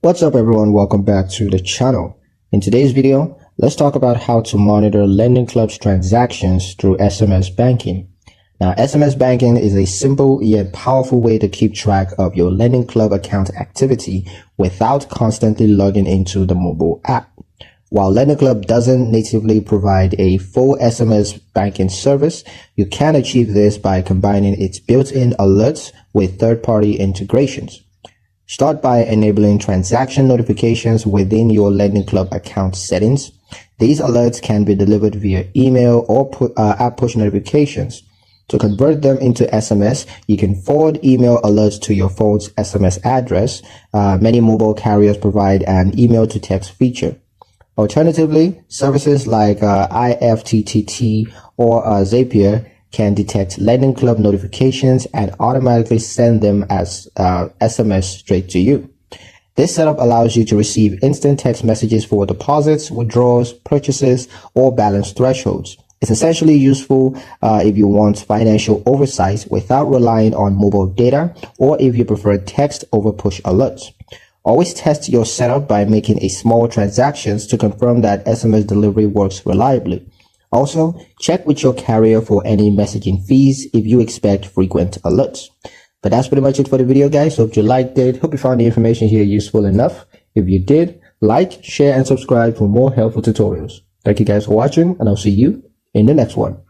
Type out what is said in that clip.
What's up everyone, welcome back to the channel. In today's video, let's talk about how to monitor Lendingclub's transactions through SMS banking. Now, SMS banking is a simple yet powerful way to keep track of your Lendingclub account activity without constantly logging into the mobile app. While Lendingclub doesn't natively provide a full SMS banking service, you can achieve this by combining its built-in alerts with third-party integrations. Start by enabling transaction notifications within your Lendingclub account settings. These alerts can be delivered via email or app push notifications. To convert them into SMS, you can forward email alerts to your phone's SMS address. Many mobile carriers provide an email to text feature. Alternatively, services like IFTTT or Zapier can detect Lendingclub notifications and automatically send them as SMS straight to you. This setup allows you to receive instant text messages for deposits, withdrawals, purchases, or balance thresholds. It's essentially useful if you want financial oversight without relying on mobile data, or if you prefer text over push alerts. Always test your setup by making a small transactions to confirm that SMS delivery works reliably. Also, check with your carrier for any messaging fees if you expect frequent alerts. But that's pretty much it for the video, guys. Hope you liked it. Hope you found the information here useful enough. If you did, like, share, and subscribe for more helpful tutorials. Thank you guys for watching, and I'll see you in the next one.